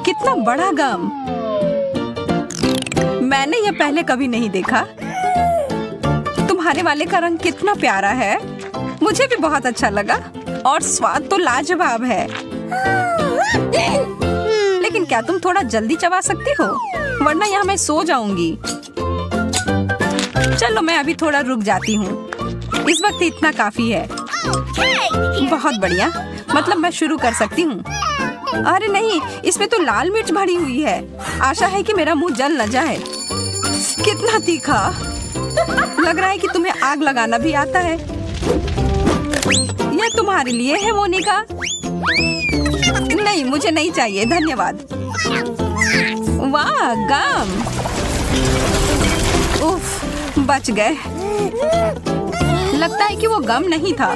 कितना बड़ा गम! मैंने ये पहले कभी नहीं देखा। तुम्हारे वाले का रंग कितना प्यारा है। मुझे भी बहुत अच्छा लगा और स्वाद तो लाजवाब है। लेकिन क्या तुम थोड़ा जल्दी चबा सकती हो, वरना यहाँ मैं सो जाऊंगी। चलो मैं अभी थोड़ा रुक जाती हूँ। इस वक्त इतना काफी है। बहुत बढ़िया, मतलब मैं शुरू कर सकती हूँ। अरे नहीं, इसमें तो लाल मिर्च भरी हुई है। आशा है कि मेरा मुंह जल न जाए। कितना तीखा! लग रहा है कि तुम्हें आग लगाना भी आता है। यह तुम्हारे लिए है मोनिका। नहीं, मुझे नहीं चाहिए, धन्यवाद। वाह, गम! उफ, बच गए। लगता है कि वो गम नहीं था।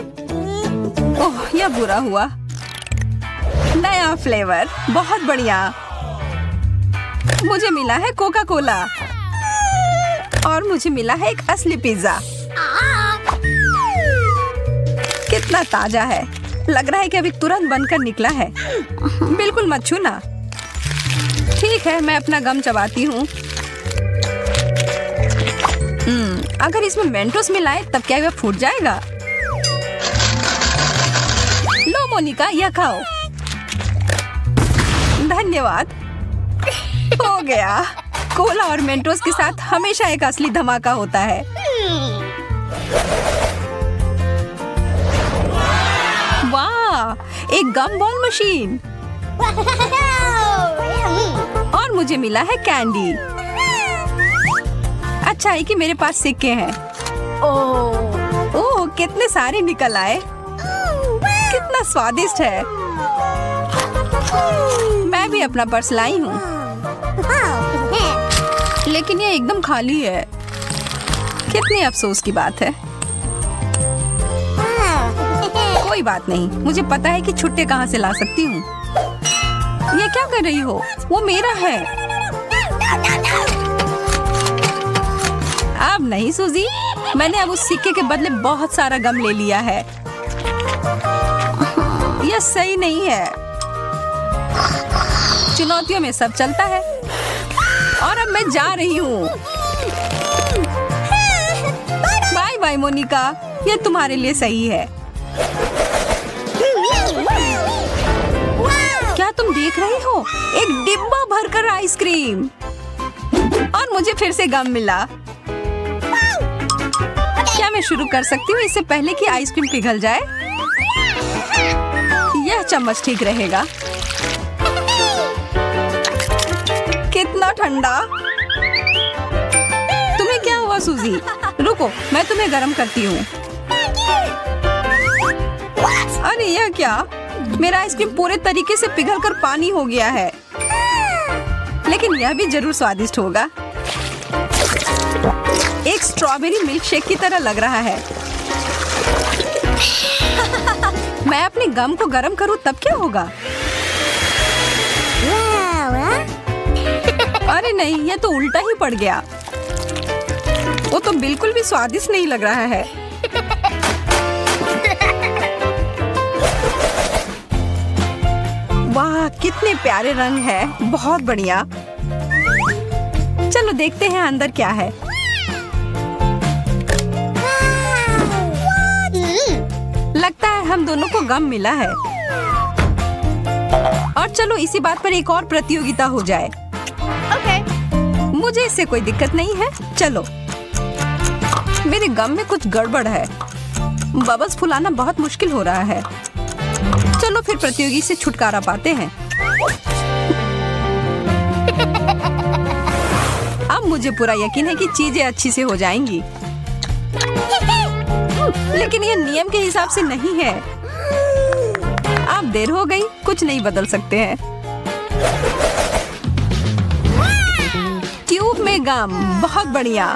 ओह, यह बुरा हुआ। नया फ्लेवर, बहुत बढ़िया। मुझे मिला है कोका कोला और मुझे मिला है एक असली पिज्जा। कितना ताजा है। लग रहा है कि अभी तुरंत बनकर निकला है। बिल्कुल मत छूना। ठीक है, मैं अपना गम चबाती हूँ। अगर इसमें मेंटोस मिलाए तब क्या वह फूट जाएगा? लो मोनिका, यह खाओ। धन्यवाद। हो गया। कोला और मेंटोस के साथ हमेशा एक असली धमाका होता है। वाह, एक गम बॉल मशीन। और मुझे मिला है कैंडी। अच्छा है कि मेरे पास सिक्के हैं। ओह, कितने सारे निकल आए। कितना स्वादिष्ट है। मैं भी अपना पर्स लाई हूँ, लेकिन ये एकदम खाली है। कितने अफसोस की बात है। कोई बात नहीं, मुझे पता है कि छुट्टे कहाँ से ला सकती हूँ। ये क्या कर रही हो? वो मेरा है। अब नहीं सूजी, मैंने अब उस सिक्के के बदले बहुत सारा गम ले लिया है। यह सही नहीं है। चुनौतियों में सब चलता है। और अब मैं जा रही हूँ। बाय बाय मोनिका, यह तुम्हारे लिए सही है। क्या तुम देख रही हो? एक डिब्बा भरकर आइसक्रीम। और मुझे फिर से गम मिला। क्या मैं शुरू कर सकती हूँ इससे पहले कि आइसक्रीम पिघल जाए? यह चम्मच ठीक रहेगा। कितना ठंडा! तुम्हें क्या हुआ सूजी? रुको, मैं तुम्हें गर्म करती हूँ। अरे यह क्या? मेरा आइसक्रीम पूरे तरीके से पिघलकर पानी हो गया है। लेकिन यह भी जरूर स्वादिष्ट होगा। एक स्ट्रॉबेरी मिल्क शेक की तरह लग रहा है। मैं अपने गम को गर्म करूं तब क्या होगा? अरे नहीं, यह तो उल्टा ही पड़ गया। वो तो बिल्कुल भी स्वादिष्ट नहीं लग रहा है। वाह, कितने प्यारे रंग है। बहुत बढ़िया। चलो देखते हैं अंदर क्या है। लगता है हम दोनों को गम मिला है। और चलो इसी बात पर एक और प्रतियोगिता हो जाए। मुझे इससे कोई दिक्कत नहीं है। चलो। मेरे गम में कुछ गड़बड़ है। बबल्स फुलाना बहुत मुश्किल हो रहा है। चलो फिर प्रतियोगी से छुटकारा पाते हैं। अब मुझे पूरा यकीन है कि चीजें अच्छी से हो जाएंगी। लेकिन ये नियम के हिसाब से नहीं है। अब देर हो गई, कुछ नहीं बदल सकते हैं। ट्यूब में गम, बहुत बढ़िया।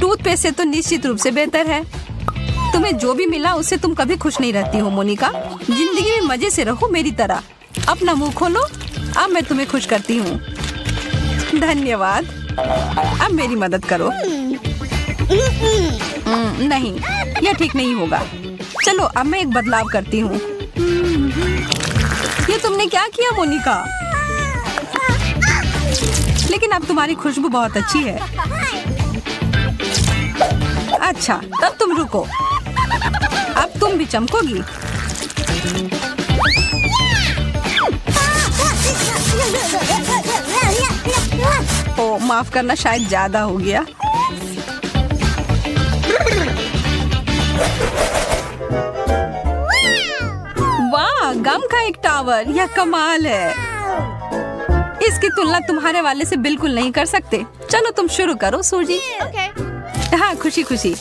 टूथपेस्ट से तो निश्चित रूप से बेहतर है। तुम्हें जो भी मिला उससे तुम कभी खुश नहीं रहती हो मोनिका। जिंदगी में मजे से रहो मेरी तरह। अपना मुंह खोलो, अब मैं तुम्हें खुश करती हूँ। धन्यवाद। अब मेरी मदद करो। नहीं, यह ठीक नहीं होगा। चलो अब मैं एक बदलाव करती हूँ। ये तुमने क्या किया मोनिका? लेकिन अब तुम्हारी खुशबू बहुत अच्छी है। अच्छा, तब तुम रुको। अब तुम भी चमकोगी। ओ, माफ करना, शायद ज्यादा हो गया। वाह, गम का एक टावर, यह कमाल है। इसकी तुलना तुम्हारे वाले से बिल्कुल नहीं कर सकते। चलो तुम शुरू करो सूजी। हाँ, खुशी खुशी।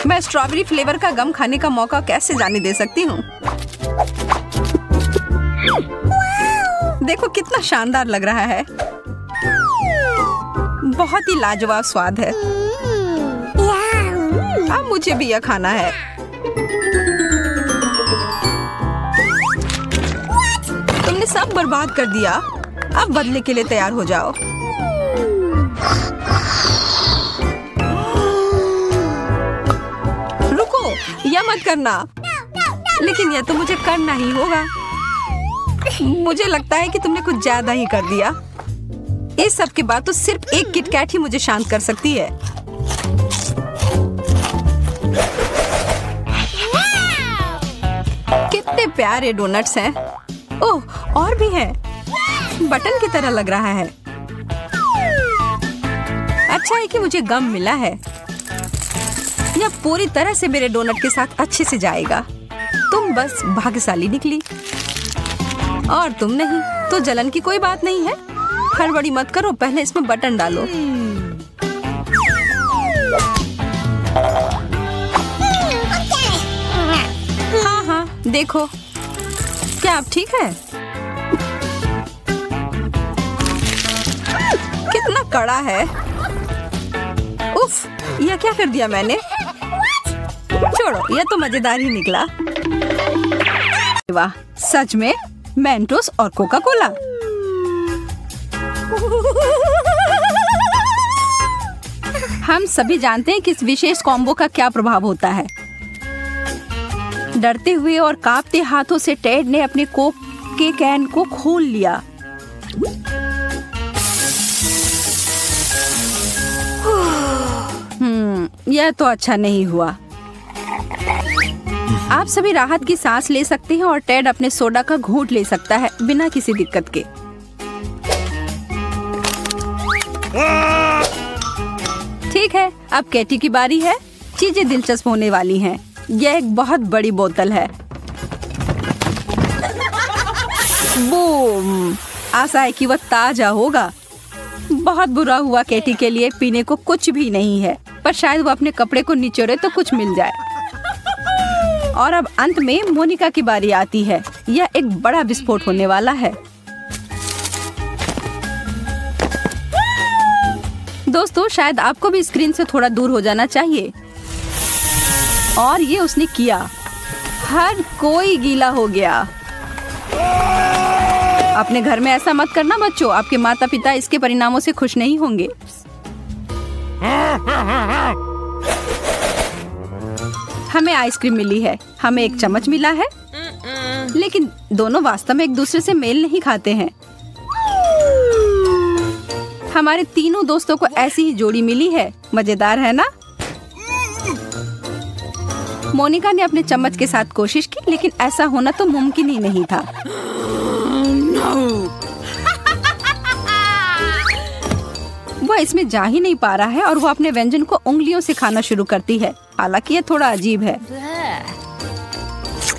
मैं स्ट्रॉबेरी फ्लेवर का गम खाने का मौका कैसे जाने दे सकती हूँ। देखो कितना शानदार लग रहा है। बहुत ही लाजवाब स्वाद है। अब मुझे भी यह खाना है। तुमने सब बर्बाद कर दिया। अब बदले के लिए तैयार हो जाओ। रुको, यह मत करना। लेकिन यह तो मुझे करना ही होगा। मुझे लगता है कि तुमने कुछ ज्यादा ही कर दिया। इस सब के बाद तो सिर्फ एक किटकैट ही मुझे शांत कर सकती है। कितने प्यारे डोनट्स हैं। ओह, और भी है। बटन की तरह लग रहा है। अच्छा है कि मुझे गम मिला है। यह पूरी तरह से मेरे डोनट के साथ अच्छे से जाएगा। तुम बस भाग्यशाली निकली और तुम नहीं, तो जलन की कोई बात नहीं है। हड़बड़ी मत करो, पहले इसमें बटन डालो। हाँ हाँ, देखो क्या अब ठीक है? कितना कड़ा है। उफ, यह क्या कर दिया मैंने? छोड़ो, यह तो मजेदार ही निकला। वाह, सच में मेंटोस और कोका कोला। हम सभी जानते हैं कि इस विशेष कॉम्बो का क्या प्रभाव होता है। डरते हुए और कांपते हाथों से टेड ने अपने कोक के कैन को खोल लिया। यह तो अच्छा नहीं हुआ। आप सभी राहत की सांस ले सकते हैं और टेड अपने सोडा का घूंट ले सकता है बिना किसी दिक्कत के। ठीक है, अब कैटी की बारी है। चीजें दिलचस्प होने वाली हैं। यह एक बहुत बड़ी बोतल है। बूम! आशा है कि वह ताजा होगा। बहुत बुरा हुआ कैटी के लिए पीने को कुछ भी नहीं है, पर शायद वो अपने कपड़े को निचोड़े तो कुछ मिल जाए। और अब अंत में मोनिका की बारी आती है। यह एक बड़ा विस्फोट होने वाला है। दोस्तों, शायद आपको भी स्क्रीन से थोड़ा दूर हो जाना चाहिए। और ये उसने किया। हर कोई गीला हो गया। अपने घर में ऐसा मत करना बच्चों, आपके माता पिता इसके परिणामों से खुश नहीं होंगे। हमें आइसक्रीम मिली है, हमें एक चम्मच मिला है, लेकिन दोनों वास्तव में एक दूसरे से मेल नहीं खाते हैं। हमारे तीनों दोस्तों को ऐसी ही जोड़ी मिली है। मजेदार है ना? मोनिका ने अपने चम्मच के साथ कोशिश की, लेकिन ऐसा होना तो मुमकिन ही नहीं था। वह इसमें जा ही नहीं पा रहा है और वो अपने व्यंजन को उंगलियों से खाना शुरू करती है। हालांकि ये थोड़ा अजीब है,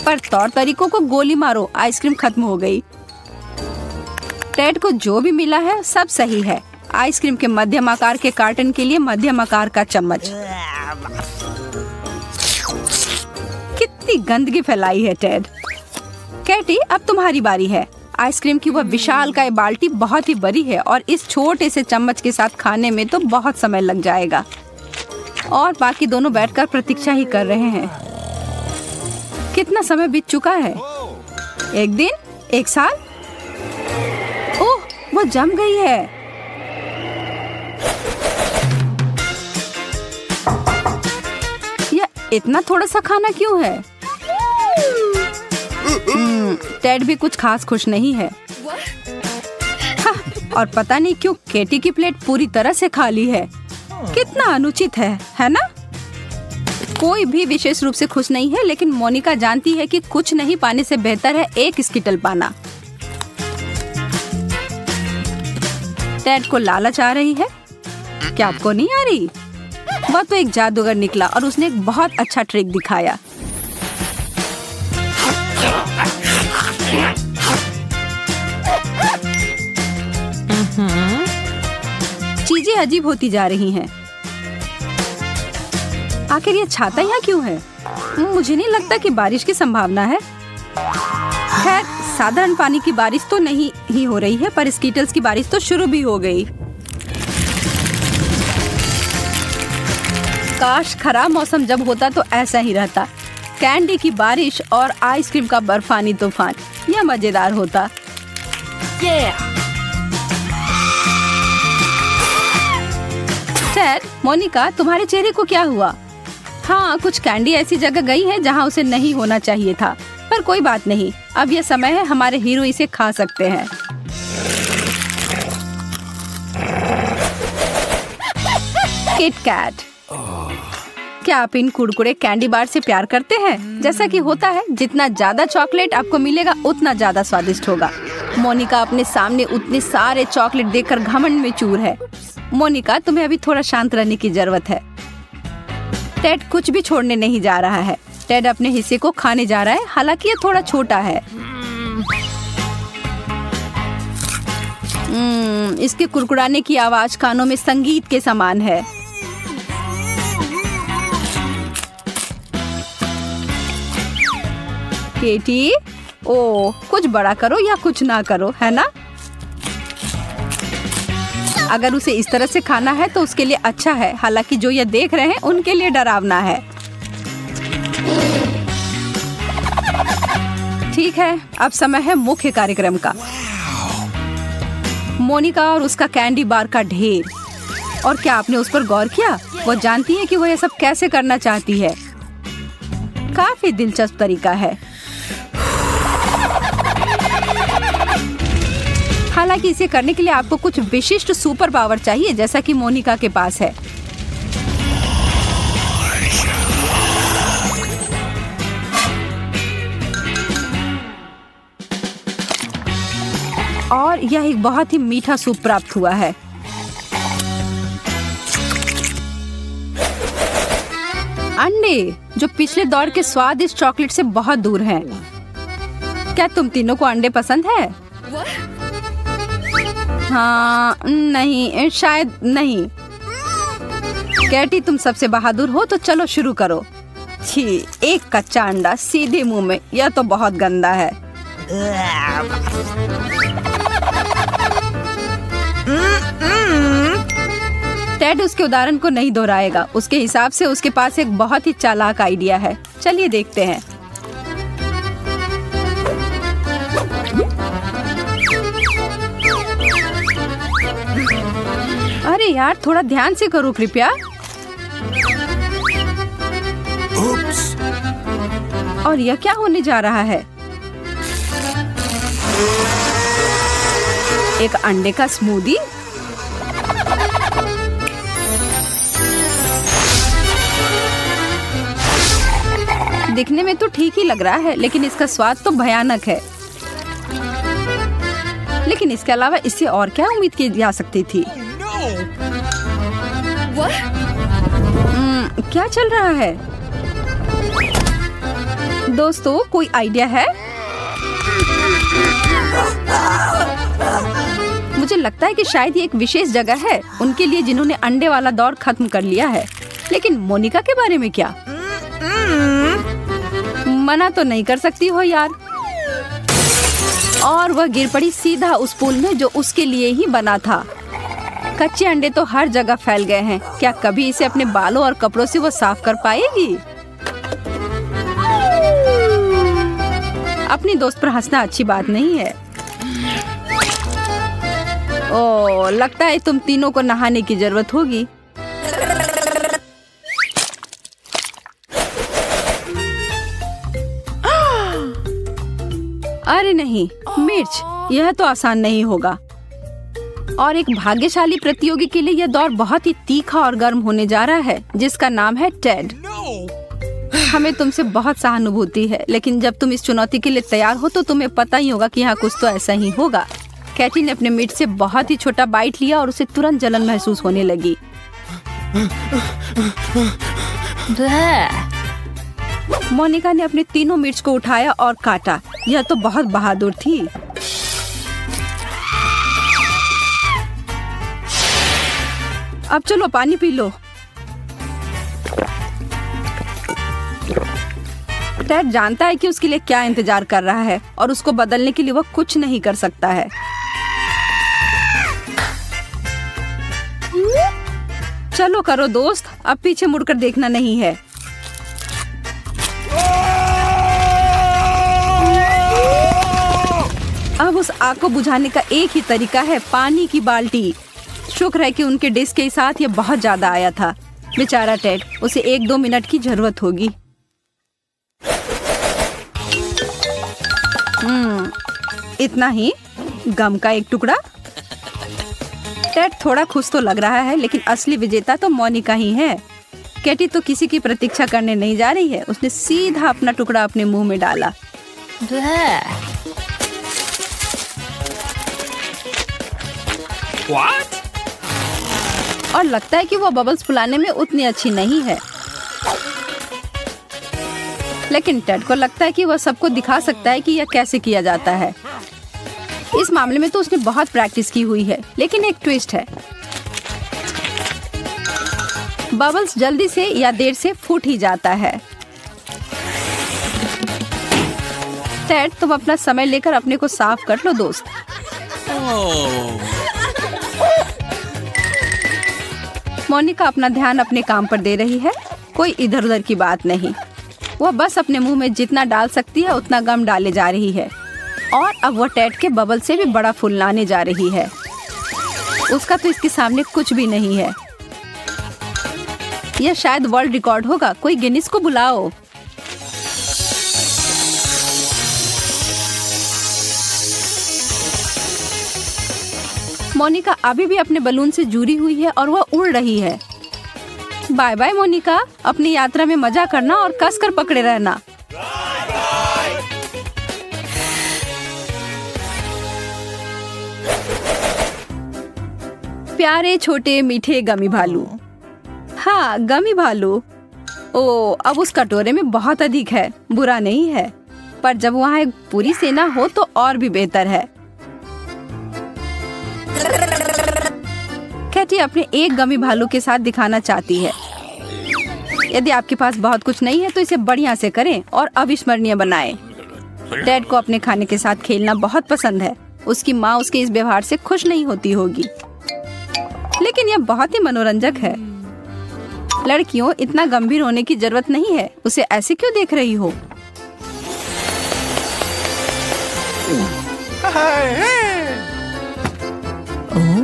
पर तौर तरीकों को गोली मारो, आइसक्रीम खत्म हो गई। टेड को जो भी मिला है सब सही है। आइसक्रीम के मध्यम आकार के कार्टन के लिए मध्यम आकार का चम्मच। कितनी गंदगी फैलाई है टेड। कैटी, अब तुम्हारी बारी है। आइसक्रीम की वह विशालकाय बाल्टी बहुत ही बड़ी है और इस छोटे से चम्मच के साथ खाने में तो बहुत समय लग जाएगा। और बाकी दोनों बैठकर प्रतीक्षा ही कर रहे हैं। कितना समय बीत चुका है? एक दिन? एक साल? ओह, वो जम गई है। यह इतना थोड़ा सा खाना क्यों है? टेड भी कुछ खास खुश नहीं है। हाँ, और पता नहीं क्यों केटी की प्लेट पूरी तरह से खाली है। कितना अनुचित है ना? कोई भी विशेष रूप से खुश नहीं है, लेकिन मोनिका जानती है कि कुछ नहीं पाने से बेहतर है एक स्किटल पाना। टेड को लालच आ रही है, क्या आपको नहीं आ रही? वह तो एक जादूगर निकला और उसने एक बहुत अच्छा ट्रिक दिखाया। चीजें अजीब होती जा रही हैं। आखिर ये छाता यहाँ क्यों है? मुझे नहीं लगता कि बारिश की संभावना है। खैर, साधारण पानी की बारिश तो नहीं ही हो रही है, पर स्कीटल्स की बारिश तो शुरू भी हो गई। काश खराब मौसम जब होता तो ऐसा ही रहता। कैंडी की बारिश और आइसक्रीम का बर्फानी तूफान, यह मजेदार होता। टेड, मोनिका, तुम्हारे चेहरे को क्या हुआ? हाँ, कुछ कैंडी ऐसी जगह गई है जहाँ उसे नहीं होना चाहिए था, पर कोई बात नहीं। अब यह समय है, हमारे हीरो इसे खा सकते हैं। KitKat. क्या आप इन कुरकुरे कैंडी बार से प्यार करते हैं? जैसा कि होता है, जितना ज्यादा चॉकलेट आपको मिलेगा उतना ज्यादा स्वादिष्ट होगा। मोनिका अपने सामने उतने सारे चॉकलेट देखकर घमंड में चूर है। मोनिका, तुम्हें अभी थोड़ा शांत रहने की जरूरत है। टेड कुछ भी छोड़ने नहीं जा रहा है। टेड अपने हिस्से को खाने जा रहा है, हालांकि यह थोड़ा छोटा है। इसके कुरकुराने की आवाज कानों में संगीत के समान है। केटी, ओ, कुछ बड़ा करो या कुछ ना करो, है ना? अगर उसे इस तरह से खाना है तो उसके लिए अच्छा है, हालांकि जो ये देख रहे हैं उनके लिए डरावना है। ठीक है, अब समय है मुख्य कार्यक्रम का। मोनिका और उसका कैंडी बार का ढेर। और क्या आपने उस पर गौर किया? वो जानती है कि वो ये सब कैसे करना चाहती है। काफी दिलचस्प तरीका है। हालांकि इसे करने के लिए आपको कुछ विशिष्ट सुपर पावर चाहिए, जैसा कि मोनिका के पास है। और यह एक बहुत ही मीठा सूप प्राप्त हुआ है। अंडे, जो पिछले दौर के स्वादिष्ट चॉकलेट से बहुत दूर हैं। क्या तुम तीनों को अंडे पसंद है? हाँ, नहीं, शायद नहीं। कैटी, तुम सबसे बहादुर हो, तो चलो शुरू करो। छी, एक कच्चा अंडा सीधे मुंह में, यह तो बहुत गंदा है। टेड उसके उदाहरण को नहीं दोहराएगा। उसके हिसाब से उसके पास एक बहुत ही चालाक आइडिया है। चलिए देखते हैं। अरे यार, थोड़ा ध्यान से करो कृपया। और यह क्या होने जा रहा है? एक अंडे का स्मूदी? दिखने में तो ठीक ही लग रहा है, लेकिन इसका स्वाद तो भयानक है। लेकिन इसके अलावा इससे और क्या उम्मीद की जा सकती थी? क्या चल रहा है? दोस्तों, कोई आइडिया है? मुझे लगता है कि शायद ये एक विशेष जगह है उनके लिए जिन्होंने अंडे वाला दौर खत्म कर लिया है। लेकिन मोनिका के बारे में क्या? मना तो नहीं कर सकती हो यार। और वह गिर पड़ी सीधा उस पूल में जो उसके लिए ही बना था। कच्चे अंडे तो हर जगह फैल गए हैं। क्या कभी इसे अपने बालों और कपड़ों से वो साफ कर पाएगी? अपनी दोस्त पर हंसना अच्छी बात नहीं है। ओह, लगता है तुम तीनों को नहाने की जरूरत होगी। अरे नहीं, मिर्च, यह तो आसान नहीं होगा। और एक भाग्यशाली प्रतियोगी के लिए यह दौर बहुत ही तीखा और गर्म होने जा रहा है, जिसका नाम है टेड। हमें तुमसे बहुत सहानुभूति है, लेकिन जब तुम इस चुनौती के लिए तैयार हो तो तुम्हें पता ही होगा कि यहाँ कुछ तो ऐसा ही होगा। कैटी ने अपने मीट से बहुत ही छोटा बाइट लिया और उसे तुरंत जलन महसूस होने लगी। मोनिका ने अपने तीनों मिर्च को उठाया और काटा। यह तो बहुत बहादुर थी। अब चलो पानी पी लो। टेड जानता है कि उसके लिए क्या इंतजार कर रहा है और उसको बदलने के लिए वह कुछ नहीं कर सकता है। चलो करो दोस्त, अब पीछे मुड़कर देखना नहीं है। अब उस आग को बुझाने का एक ही तरीका है, पानी की बाल्टी। शुक्र है कि उनके डिश के साथ ये बहुत ज्यादा आया था। बेचारा टेड, उसे 1-2 मिनट की जरूरत होगी। इतना ही, गम का एक टुकड़ा। टेड थोड़ा खुश तो लग रहा है, लेकिन असली विजेता तो मोनिका ही है। कैटी तो किसी की प्रतीक्षा करने नहीं जा रही है। उसने सीधा अपना टुकड़ा अपने मुंह में डाला। What? और लगता है कि वो बबल्स फुलाने में उतनी अच्छी नहीं है, लेकिन टेड को लगता है कि वह सबको दिखा सकता है कि यह कैसे किया जाता है। इस मामले में तो उसने बहुत प्रैक्टिस की हुई है, लेकिन एक ट्विस्ट है। बबल्स जल्दी से या देर से फूट ही जाता है। टेड, तुम अपना समय लेकर अपने को साफ कर लो दोस्त। मोनिका अपना ध्यान अपने काम पर दे रही है, कोई इधर उधर की बात नहीं। वह बस अपने मुंह में जितना डाल सकती है उतना गम डाले जा रही है, और अब वह टेड के बबल से भी बड़ा फूल लाने जा रही है। उसका तो इसके सामने कुछ भी नहीं है। यह शायद वर्ल्ड रिकॉर्ड होगा। कोई गिनीज को बुलाओ। मोनिका अभी भी अपने बलून से जुड़ी हुई है और वह उड़ रही है। बाय बाय मोनिका, अपनी यात्रा में मजा करना और कसकर पकड़े रहना। प्यारे छोटे मीठे गमी भालू। हाँ, गमी भालू। ओ, अब उस कटोरे में बहुत अधिक है। बुरा नहीं है, पर जब वहाँ एक पूरी सेना हो तो और भी बेहतर है। कैटी अपने एक गमी भालू के साथ दिखाना चाहती है। यदि आपके पास बहुत कुछ नहीं है तो इसे बढ़िया से करें और अविस्मरणीय बनाएं। टेड को अपने खाने के साथ खेलना बहुत पसंद है। उसकी माँ उसके इस व्यवहार से खुश नहीं होती होगी, लेकिन यह बहुत ही मनोरंजक है। लड़कियों, इतना गंभीर होने की जरूरत नहीं है। उसे ऐसे क्यों देख रही हो?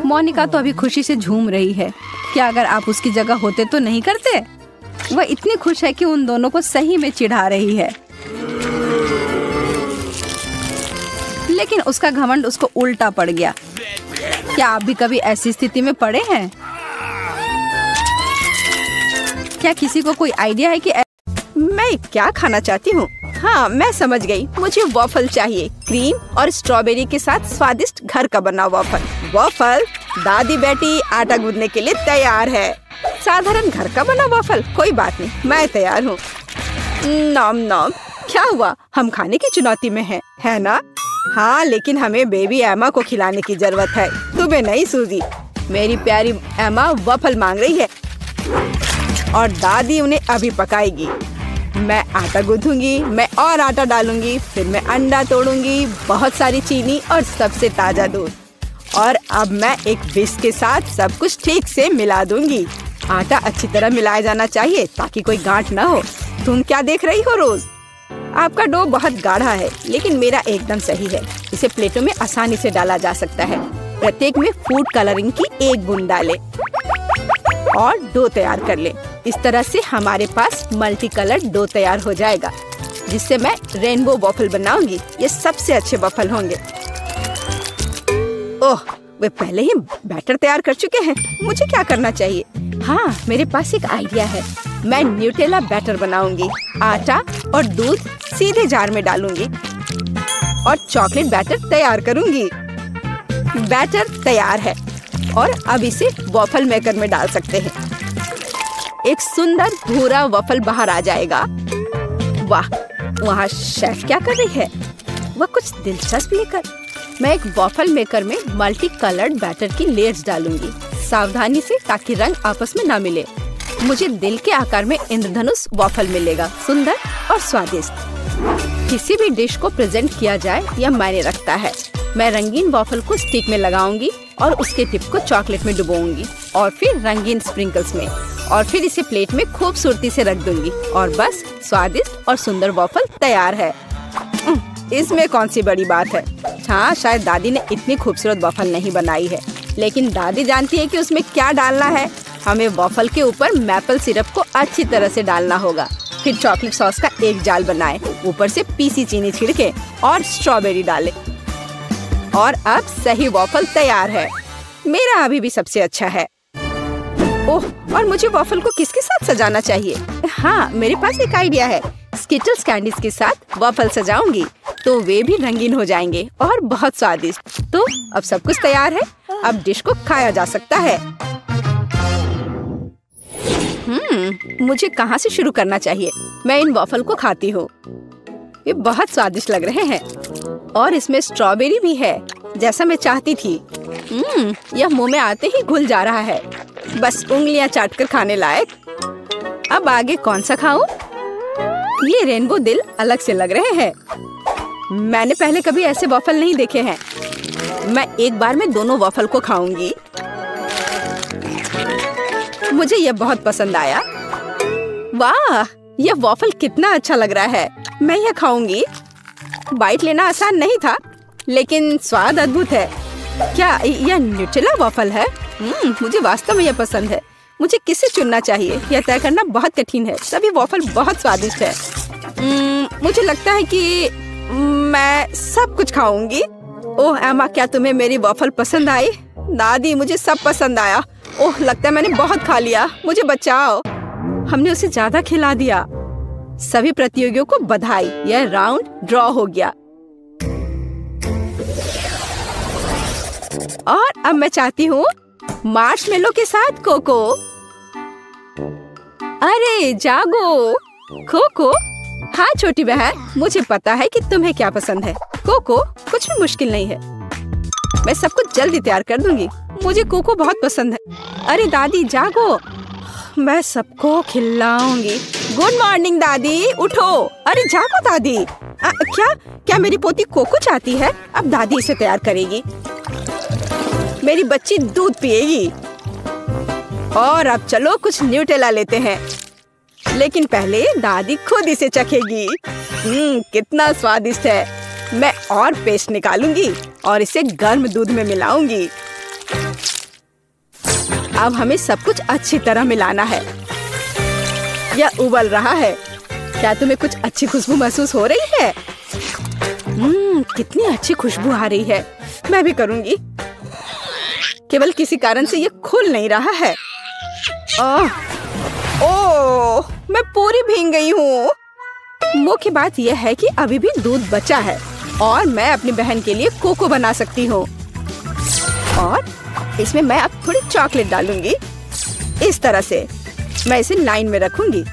मोनिका तो अभी खुशी से झूम रही है। क्या अगर आप उसकी जगह होते तो नहीं करते? वह इतनी खुश है कि उन दोनों को सही में चिढ़ा रही है, लेकिन उसका घमंड उसको उल्टा पड़ गया। क्या आप भी कभी ऐसी स्थिति में पड़े हैं? क्या किसी को कोई आइडिया है कि मैं क्या खाना चाहती हूँ? हाँ, मैं समझ गई। मुझे वॉफल चाहिए, क्रीम और स्ट्रॉबेरी के साथ स्वादिष्ट घर का बना वॉफल। वॉफल, दादी बेटी आटा गूंदने के लिए तैयार है। साधारण घर का बना वॉफल, कोई बात नहीं, मैं तैयार हूँ। नॉम नॉम। क्या हुआ? हम खाने की चुनौती में हैं, है ना? हाँ, लेकिन हमें बेबी एमा को खिलाने की जरूरत है। तुम्हें नहीं सूझी? मेरी प्यारी एमा वॉफल मांग रही है और दादी उन्हें अभी पकाएगी। मैं आटा गूंथूंगी, मैं और आटा डालूंगी, फिर मैं अंडा तोड़ूंगी, बहुत सारी चीनी और सबसे ताजा दूध, और अब मैं एक विस्क के साथ सब कुछ ठीक से मिला दूंगी। आटा अच्छी तरह मिलाया जाना चाहिए ताकि कोई गांठ न हो। तुम क्या देख रही हो रोज? आपका डो बहुत गाढ़ा है, लेकिन मेरा एकदम सही है। इसे प्लेटों में आसानी से डाला जा सकता है। प्रत्येक में फूड कलरिंग की 1 बूंद डालें और डो तैयार कर लें। इस तरह से हमारे पास मल्टी कलर डो तैयार हो जाएगा, जिससे मैं रेनबो वॉफल बनाऊंगी। ये सबसे अच्छे वॉफल होंगे। ओह, वे पहले ही बैटर तैयार कर चुके हैं। मुझे क्या करना चाहिए? हाँ, मेरे पास एक आइडिया है। मैं न्यूटेला बैटर बनाऊंगी। आटा और दूध सीधे जार में डालूंगी और चॉकलेट बैटर तैयार करूंगी। बैटर तैयार है और अब इसे वॉफल मेकर में डाल सकते हैं। एक सुंदर भूरा वॉफल बाहर आ जाएगा। वाह, वहाँ शेफ क्या कर रही है? वह कुछ दिलचस्प लेकर। मैं एक वॉफल मेकर में मल्टी कलर्ड बैटर की लेयर्स डालूंगी, सावधानी से, ताकि रंग आपस में ना मिले। मुझे दिल के आकार में इंद्रधनुष वॉफल मिलेगा, सुंदर और स्वादिष्ट। किसी भी डिश को प्रेजेंट किया जाए यह मायने रखता है। मैं रंगीन वॉफल को स्टिक में लगाऊंगी और उसके टिप को चॉकलेट में डुबोऊंगी और फिर रंगीन स्प्रिंकल्स में, और फिर इसे प्लेट में खूबसूरती से रख दूंगी और बस स्वादिष्ट और सुंदर वॉफल तैयार है। इसमें कौन सी बड़ी बात है? हाँ, शायद दादी ने इतनी खूबसूरत वॉफल नहीं बनाई है, लेकिन दादी जानती है कि उसमें क्या डालना है। हमें वॉफल के ऊपर मैपल सिरप को अच्छी तरह से डालना होगा, फिर चॉकलेट सॉस का एक जाल बनाएं, ऊपर से पीसी चीनी छिड़के और स्ट्रॉबेरी डालें। और अब सही वॉफल तैयार है। मेरा अभी भी सबसे अच्छा है। ओह, और मुझे वॉफल को किसके साथ सजाना चाहिए? हाँ, मेरे पास एक आइडिया है। स्किटल्स कैंडीज के साथ वॉफल सजाऊंगी तो वे भी रंगीन हो जाएंगे और बहुत स्वादिष्ट। तो अब सब कुछ तैयार है। अब डिश को खाया जा सकता है। मुझे कहाँ से शुरू करना चाहिए? मैं इन वॉफल को खाती हूँ। ये बहुत स्वादिष्ट लग रहे हैं और इसमें स्ट्रॉबेरी भी है, जैसा मैं चाहती थी। यह मुंह में आते ही घुल जा रहा है, बस उंगलियां चाटकर खाने लायक। अब आगे कौन सा खाऊं? ये रेनबो दिल अलग से लग रहे हैं। मैंने पहले कभी ऐसे वॉफल नहीं देखे हैं। मैं एक बार में दोनों वॉफल को खाऊंगी। मुझे यह बहुत पसंद आया। वाह, यह वॉफल कितना अच्छा लग रहा है। मैं यह खाऊंगी। बाइट लेना आसान नहीं था, लेकिन स्वाद अद्भुत है। क्या यह न्यूटेला वॉफल है? मुझे वास्तव में यह पसंद है। मुझे किसे चुनना चाहिए, यह तय करना बहुत कठिन है। सभी वॉफल बहुत स्वादिष्ट है। मुझे लगता है कि मैं सब कुछ खाऊंगी। ओह एमा, क्या तुम्हें मेरी वॉफल पसंद आई? दादी, मुझे सब पसंद आया। ओह, लगता है मैंने बहुत खा लिया। मुझे बचाओ। हमने उसे ज्यादा खिला दिया। सभी प्रतियोगियों को बधाई, यह राउंड ड्रॉ हो गया। और अब मैं चाहती हूँ मार्शमेलो के साथ कोको। अरे जागो कोको। हाँ छोटी बहन, मुझे पता है कि तुम्हें क्या पसंद है। कोको कुछ भी मुश्किल नहीं है। मैं सब कुछ जल्दी तैयार कर दूंगी। मुझे कोको बहुत पसंद है। अरे दादी जागो, मैं सबको खिलाऊंगी। गुड मॉर्निंग दादी, उठो। अरे जागो दादी। क्या मेरी पोती कोको चाहती है? अब दादी इसे तैयार करेगी। मेरी बच्ची दूध पिएगी। और अब चलो कुछ न्यूटेला लेते हैं, लेकिन पहले दादी खुद इसे चखेगी। कितना स्वादिष्ट है। मैं और पेस्ट निकालूंगी और इसे गर्म दूध में मिलाऊंगी। अब हमें सब कुछ अच्छी तरह मिलाना है। यह उबल रहा है। क्या तुम्हें कुछ अच्छी खुशबू महसूस हो रही है? कितनी अच्छी खुशबू आ रही है। मैं भी करूंगी। केवल किसी कारण से ये खुल नहीं रहा है। ओह, मैं पूरी भीग गई हूँ। मुख्य बात यह है कि अभी भी दूध बचा है और मैं अपनी बहन के लिए कोको बना सकती हूँ। और इसमें मैं अब थोड़ी चॉकलेट डालूंगी। इस तरह से मैं इसे लाइन में रखूंगी।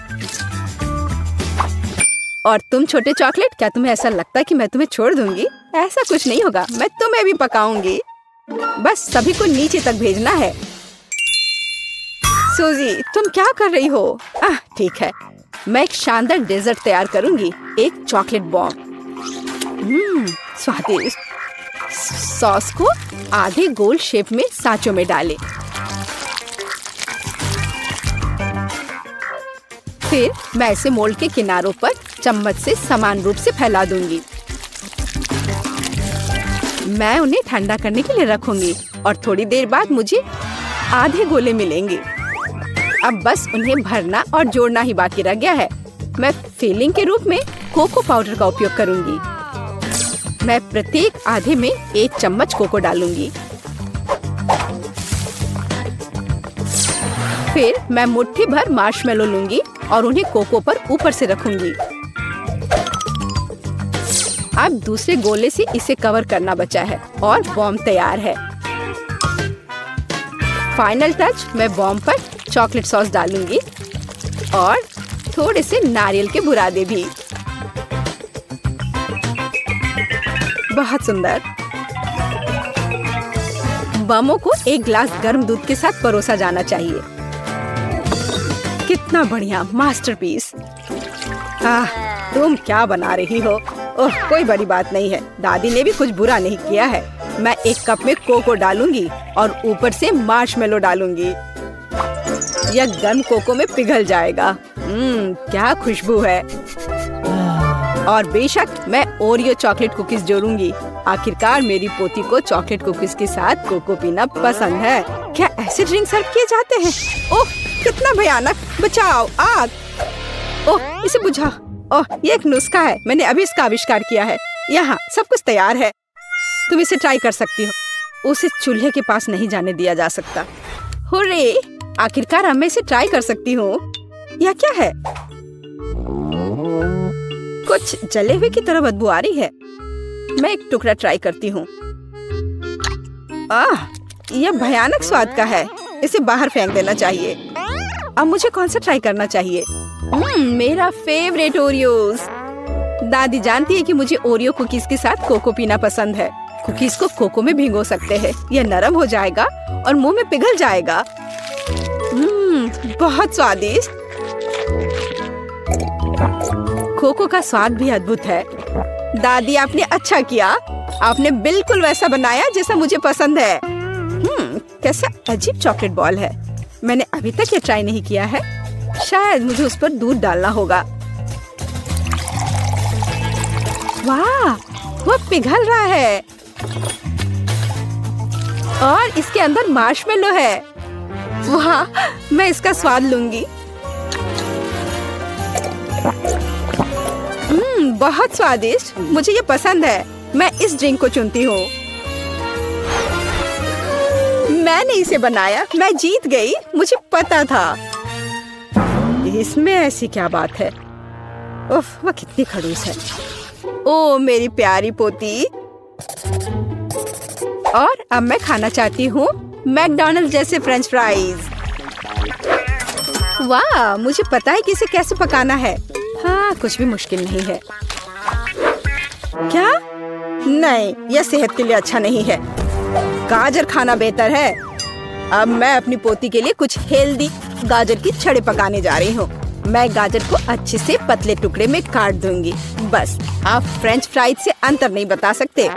और तुम छोटे चॉकलेट, क्या तुम्हें ऐसा लगता है कि मैं तुम्हें छोड़ दूंगी? ऐसा कुछ नहीं होगा। मैं तुम्हें भी पकाऊंगी। बस सभी को नीचे तक भेजना है। सूजी, तुम क्या कर रही हो? ठीक है, मैं एक शानदार डेजर्ट तैयार करूंगी। एक चॉकलेट बॉम्ब। स्वादिष्ट। सॉस को आधे गोल शेप में सांचों में डालें। फिर मैं इसे मोल्ड के किनारों पर चम्मच से समान रूप से फैला दूंगी। मैं उन्हें ठंडा करने के लिए रखूंगी और थोड़ी देर बाद मुझे आधे गोले मिलेंगे। अब बस उन्हें भरना और जोड़ना ही बाकी रह गया है। मैं फिलिंग के रूप में कोको पाउडर का उपयोग करूंगी। मैं प्रत्येक आधे में 1 चम्मच कोको डालूंगी। फिर मैं मुट्ठी भर मार्शमेलो लूंगी और उन्हें कोको पर ऊपर से रखूंगी। अब दूसरे गोले से इसे कवर करना बचा है और बॉम्ब तैयार है। फाइनल टच, मैं बॉम्ब पर चॉकलेट सॉस डालूंगी और थोड़े से नारियल के बुरादे भी। बहुत सुंदर। बमों को एक गिलास गर्म दूध के साथ परोसा जाना चाहिए। कितना बढ़िया मास्टरपीस। तुम क्या बना रही हो? ओह, कोई बड़ी बात नहीं है। दादी ने भी कुछ बुरा नहीं किया है। मैं एक कप में कोको डालूंगी और ऊपर से मार्शमेलो डालूंगी। यह गर्म कोको में पिघल जाएगा। क्या खुशबू है। और बेशक मैं ओरियो चॉकलेट कुकीज जोड़ूंगी। आखिरकार मेरी पोती को चॉकलेट कुकीज के साथ कोको पीना पसंद है। क्या ऐसे ड्रिंक सर्व किए जाते हैं? ओह, कितना भयानक। बचाओ, आग। ओह, इसे बुझा। ओह, ये एक नुस्खा है। मैंने अभी इसका आविष्कार किया है। यहाँ सब कुछ तैयार है। तुम इसे ट्राई कर सकती हो। उसे चूल्हे के पास नहीं जाने दिया जा सकता। हुर्रे! आखिरकार मैं इसे ट्राई कर सकती हूँ। यह क्या है? कुछ जले हुए की तरह बदबू आ रही है। मैं एक टुकड़ा ट्राई करती हूँ। यह भयानक स्वाद का है। इसे बाहर फेंक देना चाहिए। अब मुझे कौन सा ट्राई करना चाहिए? मेरा फेवरेट ओरियोज। दादी जानती है कि मुझे ओरियो कुकीज के साथ कोको पीना पसंद है। कुकीज को कोको में भिगो सकते हैं। यह नरम हो जाएगा और मुंह में पिघल जाएगा। बहुत स्वादिष्ट। कोको का स्वाद भी अद्भुत है। दादी, आपने अच्छा किया। आपने बिल्कुल वैसा बनाया जैसा मुझे पसंद है। कैसा अजीब चॉकलेट बॉल है। मैंने अभी तक ये ट्राई नहीं किया है। शायद मुझे उस पर दूध डालना होगा। वाह, वो पिघल रहा है और इसके अंदर मार्शमेलो है। वाह, मैं इसका स्वाद लूंगी। बहुत स्वादिष्ट। मुझे ये पसंद है। मैं इस ड्रिंक को चुनती हूँ। मैंने इसे बनाया। मैं जीत गई। मुझे पता था। इसमें ऐसी क्या बात है? उफ, वह कितनी खड़ूस है। ओ मेरी प्यारी पोती। और अब मैं खाना चाहती हूँ मैकडॉनल्ड जैसे फ्रेंच फ्राइज। वाह, मुझे पता है कि इसे कैसे पकाना है। हाँ, कुछ भी मुश्किल नहीं है। क्या? नहीं, यह सेहत के लिए अच्छा नहीं है। गाजर खाना बेहतर है। अब मैं अपनी पोती के लिए कुछ हेल्दी गाजर की छड़े पकाने जा रही हूँ। मैं गाजर को अच्छे से पतले टुकड़े में काट दूंगी। बस, आप फ्रेंच फ्राइज से अंतर नहीं बता सकते,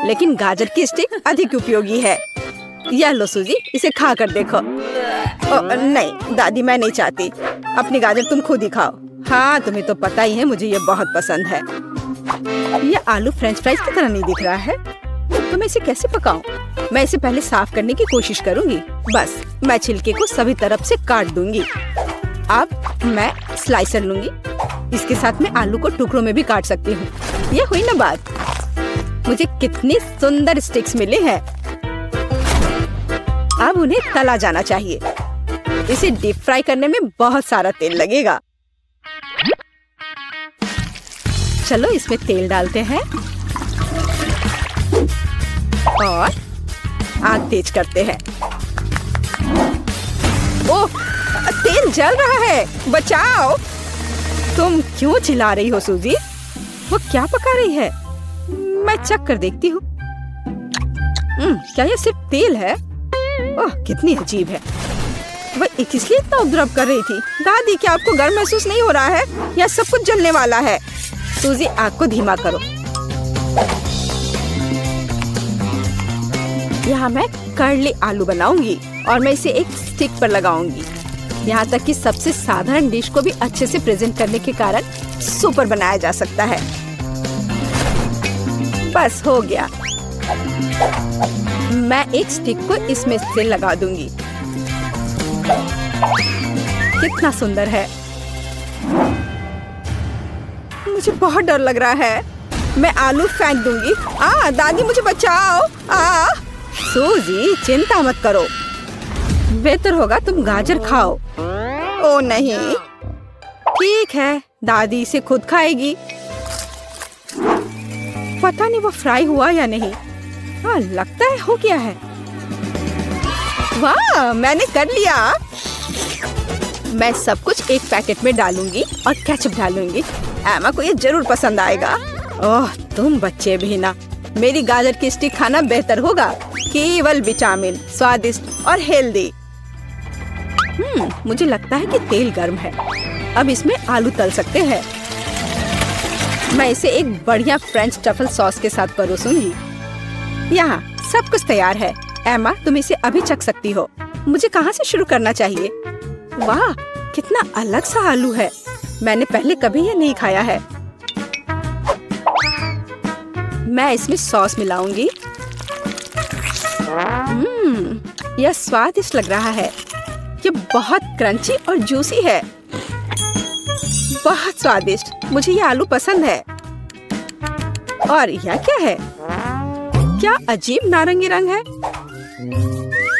लेकिन गाजर की स्टिक अधिक उपयोगी है। यह लो सूजी, इसे खा कर देखो। नहीं दादी, मैं नहीं चाहती। अपनी गाजर तुम खुद ही खाओ। हाँ, तुम्हें तो पता ही है मुझे ये बहुत पसंद है। ये आलू फ्रेंच फ्राइज की तरह नहीं दिख रहा है, तो मैं इसे कैसे पकाऊं? मैं इसे पहले साफ करने की कोशिश करूंगी। बस, मैं छिलके को सभी तरफ से काट दूंगी। अब मैं स्लाइसर लूंगी। इसके साथ मैं आलू को टुकड़ों में भी काट सकती हूँ। ये हुई ना बात। मुझे कितनी सुंदर स्टिक्स मिले हैं। अब उन्हें तला जाना चाहिए। इसे डीप फ्राई करने में बहुत सारा तेल लगेगा। चलो इसमें तेल डालते हैं और आग तेज करते हैं। ओह, तेल जल रहा है। बचाओ। तुम क्यों चिल्ला रही हो सूजी? वो क्या पका रही है? मैं चख कर देखती हूँ। क्या ये सिर्फ तेल है? ओह, कितनी अजीब है। वह इसलिए इतना उपद्रव कर रही थी। दादी, क्या आपको गर्म महसूस नहीं हो रहा है? यह सब कुछ जलने वाला है। सूजी, आग को धीमा करो। यहाँ मैं कर्ली आलू बनाऊंगी और मैं इसे एक स्टिक पर लगाऊंगी। यहाँ तक कि सबसे साधारण डिश को भी अच्छे से प्रेजेंट करने के कारण सुपर बनाया जा सकता है। बस हो गया। मैं एक स्टिक को इसमें से लगा दूंगी। कितना सुंदर है। मुझे बहुत डर लग रहा है। मैं आलू फेंक दूंगी। दादी, मुझे बचाओ। सूजी, चिंता मत करो। बेहतर होगा तुम गाजर खाओ। ओ नहीं, ठीक है, दादी इसे खुद खाएगी। पता नहीं वो फ्राई हुआ या नहीं। हाँ, लगता है हो गया है। वाह, मैंने कर लिया। मैं सब कुछ एक पैकेट में डालूंगी और केचप डालूंगी। एमा को ये जरूर पसंद आएगा। ओह, तुम बच्चे भी ना। मेरी गाजर की स्टिक खाना बेहतर होगा। केवल विटामिन, स्वादिष्ट और हेल्दी। मुझे लगता है कि तेल गर्म है। अब इसमें आलू तल सकते हैं। मैं इसे एक बढ़िया फ्रेंच ट्रफल सॉस के साथ परोसूंगी। यहाँ सब कुछ तैयार है। एमा, तुम इसे अभी चख सकती हो। मुझे कहाँ से शुरू करना चाहिए? वाह, कितना अलग सा आलू है। मैंने पहले कभी ये नहीं खाया है। मैं इसमें सॉस मिलाऊंगी। यह स्वादिष्ट लग रहा है। ये बहुत क्रंची और जूसी है। बहुत स्वादिष्ट। मुझे ये आलू पसंद है। और यह क्या है? क्या अजीब नारंगी रंग है।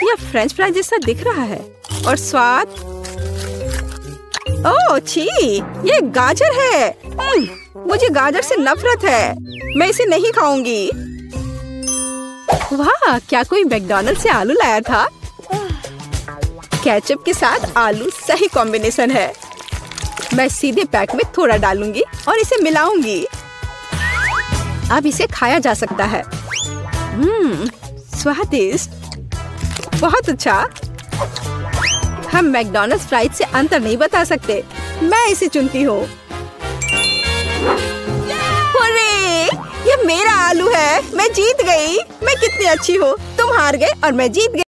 यह फ्रेंच फ्राई जैसा दिख रहा है। और स्वाद, ओह छी, ये गाजर है। मुझे गाजर से नफरत है। मैं इसे नहीं खाऊंगी। वाह, क्या कोई मैकडॉनल्ड से आलू लाया था? केचप के साथ आलू सही कॉम्बिनेशन है। मैं सीधे पैक में थोड़ा डालूंगी और इसे मिलाऊंगी। अब इसे खाया जा सकता है। स्वादिष्ट, बहुत अच्छा। हम मैकडॉनल्ड्स फ्राइज से अंतर नहीं बता सकते। मैं इसे चुनती हूँ। अरे, ये मेरा आलू है। मैं जीत गई। मैं कितनी अच्छी हूँ। तुम हार गए और मैं जीत गई।